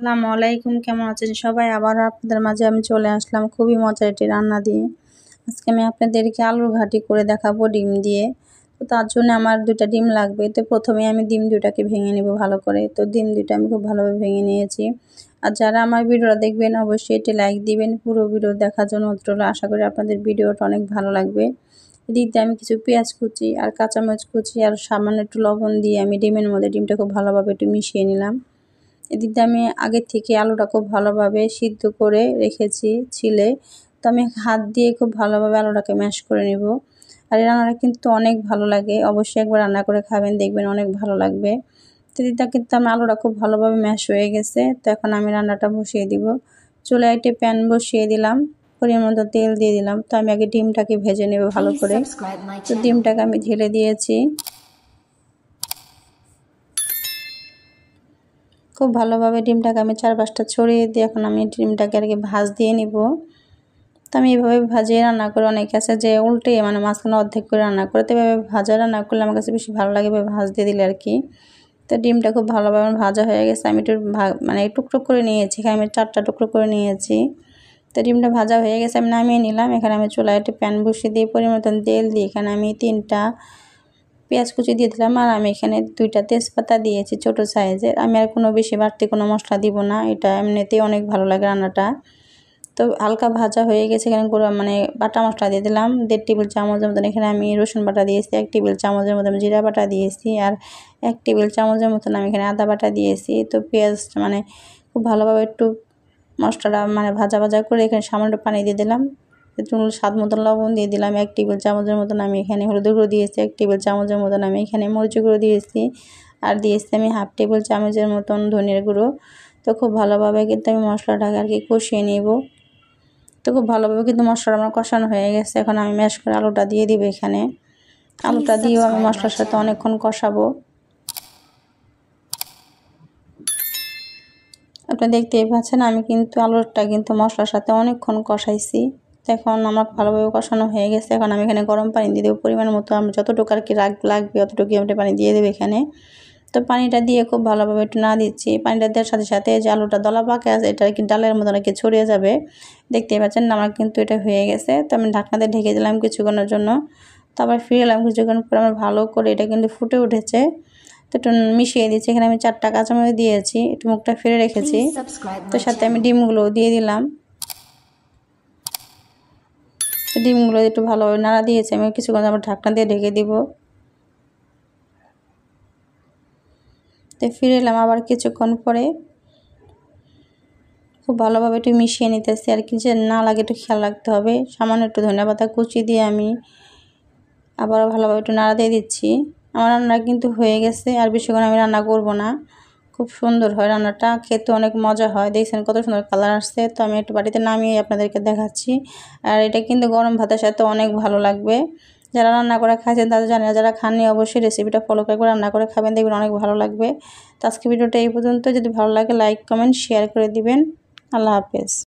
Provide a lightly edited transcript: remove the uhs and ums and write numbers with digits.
আসসালামু আলাইকুম, কেমন আছেন সবাই? আবার আপনাদের মাঝে আমি চলে আসলাম খুবই মজার একটি রান্না দিয়ে। আজকে আমি আপনাদেরকে আলুর ঘাটি করে দেখাবো ডিম দিয়ে। তো তার জন্য আমার 2টা ডিম লাগবে। তো প্রথমে আমি ডিম 2টাকে ভেঙে নেব ভালো করে। তো ডিম 2টা আমি খুব ভালোভাবে ভেঙে নিয়েছি। আর যারা আমার ভিডিওটা দেখবেন অবশ্যই একটি লাইক দিবেন। পুরো ভিডিও দেখার জন্য অনুরোধ রইল। আশা করি আপনাদের ভিডিওটা অনেক ভালো লাগবে। এদিকে আমি কিছু পেঁয়াজ কুচি আর কাঁচামরিচ কুচি আর সামান্য একটু লবণ দিয়ে আমি ডিমের মধ্যে ডিমটা খুব ভালোভাবে একটু মিশিয়ে নিলাম। এদিকে আমি আগের থেকে আলুটা খুব ভালোভাবে সিদ্ধ করে রেখেছি ছিলে। তো আমি হাত দিয়ে খুব ভালোভাবে আলুটাকে ম্যাশ করে নেব। আর এই রান্নাটা কিন্তু অনেক ভালো লাগে, অবশ্যই একবার রান্না করে খাবেন, দেখবেন অনেক ভালো লাগবে। তো এদিকটা কিন্তু আমার আলুটা খুব ভালোভাবে ম্যাশ হয়ে গেছে। তো এখন আমি রান্নাটা বসিয়ে দিব। চুলায় একটি প্যান বসিয়ে দিলাম, পরিমাণ মতো তেল দিয়ে দিলাম। তো আমি আগে ডিমটাকে ভেজে নেব ভালো করে। তো ডিমটাকে আমি ঢেলে দিয়েছি। খুব ভালোভাবে ডিমটাকে আমি 4-5টা ছড়িয়ে দিয়ে এখন আমি ডিমটাকে আর কি ভাজ দিয়ে নিব। তো আমি এইভাবে ভাজিয়ে রান্না করে, অনেকে আছে যে উল্টে মানে মাঝখানে অর্ধেক করে রান্না করে, তো এভাবে ভাজা রান্না করলে আমার কাছে বেশি ভালো লাগে, এভাবে ভাজ দিয়ে দিলে আর কি। তো ডিমটা খুব ভালোভাবে ভাজা হয়ে গেছে। আমি একটু মানে টুকরো করে নিয়েছি, এখানে আমি 4টা টুকরো করে নিয়েছি। তো ডিমটা ভাজা হয়ে গেছে, আমি নামিয়ে নিলাম। এখানে আমি চুলায় একটি প্যান বসিয়ে দিয়ে পরিমাণ মতন তেল দিয়ে এখানে আমি 3টা পেঁয়াজ কুচি দিয়ে দিলাম। আর আমি এখানে 2টা তেজপাতা দিয়েছি ছোটো সাইজের। আমি আর কোনো বেশি বাড়তি কোনো মশলা দিব না, এটা এমনিতেই অনেক ভালো লাগে রান্নাটা। তো হালকা ভাজা হয়ে গেছে, এখানে মানে বাটা মশলা দিয়ে দিলাম 1.5 টেবিল চামচের মতন। এখানে আমি রসুন বাটা দিয়েছি 1 টেবিল চামচের মতন, জিরা বাটা দিয়েছি আর 1 টেবিল চামচের মতন আমি এখানে আদা বাটা দিয়েছি। তো পেঁয়াজ মানে খুব ভালোভাবে একটু মশলাটা মানে ভাজা ভাজা করে এখানে সামান্য পানি দিয়ে দিলাম। একটু স্বাদ মতন লবণ দিয়ে দিলাম 1 টেবিল চামচের মতন। আমি এখানে হলুদের গুঁড়ো দিয়েছি 1 টেবিল চামচের মতন। আমি এখানে মরিচের গুঁড়ো দিয়েছি আর দিয়েছি আমি 1/2 টেবিল চামচের মতন ধনিয়ার গুঁড়ো। তো খুব ভালোভাবে কিন্তু আমি মশলাটাকে আর কি কষিয়ে নেব। তো খুব ভালোভাবে কিন্তু মশলাটা আমার কষানো হয়ে গেছে। এখন আমি ম্যাশ করে আলুটা দিয়ে দিব এখানে। আলুটা দিয়েও আমি মশলার সাথে অনেকক্ষণ কষাবো। আপনি দেখতেই পাচ্ছেন আমি কিন্তু আলুটা কিন্তু মশলার সাথে অনেকক্ষণ কষাইছি। তো এখন আমার ভালোভাবে কষানো হয়ে গেছে। এখন আমি এখানে গরম পানি দিয়ে দেবো পরিমাণ মতো। আমি যতটুকু আর কি লাগবে অতটুকু আমি পানি দিয়ে দেবো এখানে। তো পানিটা দিয়ে খুব ভালোভাবে একটু না দিচ্ছি। পানিটা দেওয়ার সাথে সাথে যে আলুটা দলা পাকে আছে এটা আর কি ডালের মতন আর কি ছড়িয়ে যাবে। দেখতেই পাচ্ছেন আমার কিন্তু এটা হয়ে গেছে। তো আমি ঢাকনাতে ঢেকে দিলাম কিছুক্ষণের জন্য। তারপর ফিরে এলাম কিছুক্ষণ পরে, আমার ভালো করে এটা কিন্তু ফুটে উঠেছে। তো একটু মিশিয়ে দিচ্ছি। এখানে আমি 4টা কাঁচামরিচ দিয়েছি, একটু মুখটা ফিরে রেখেছি। তো সাথে আমি ডিমগুলো দিয়ে দিলাম। তো ডিমগুলো একটু ভালোভাবে নাড়া দিয়েছি আমি, কিছুক্ষণ আবার ঢাকনা দিয়ে ঢেকে দিব। তো ফিরে এলাম আবার কিছুক্ষণ পরে। খুব ভালোভাবে একটু মিশিয়ে নিতেছি আর কি, যে না লাগে একটু খেয়াল রাখতে হবে। সামান্য একটু ধনেপাতা কুচি দিয়ে আমি আবারও ভালোভাবে একটু নাড়া দিয়ে দিচ্ছি। আমার রান্না কিন্তু হয়ে গেছে, আর বেশিক্ষণ আমি রান্না করব না। খুব সুন্দর হয় রান্নাটা, খেতে অনেক মজা হয়। দেখছেন কত সুন্দর কালার আসছে। তো আমি একটু বাটিতে নামিয়ে আপনাদেরকে দেখাচ্ছি। আর এটা কিন্তু গরম ভাতের সাথে অনেক ভালো লাগবে। যারা রান্না করে খাইছেন তারা জানে, যারা খাননি অবশ্যই রেসিপিটা ফলো করে রান্না করে খাবেন, দেখবেন অনেক ভালো লাগবে। তো আজকে ভিডিওটা এই পর্যন্ত। যদি ভালো লাগে লাইক কমেন্ট শেয়ার করে দিবেন। আল্লাহ হাফেজ।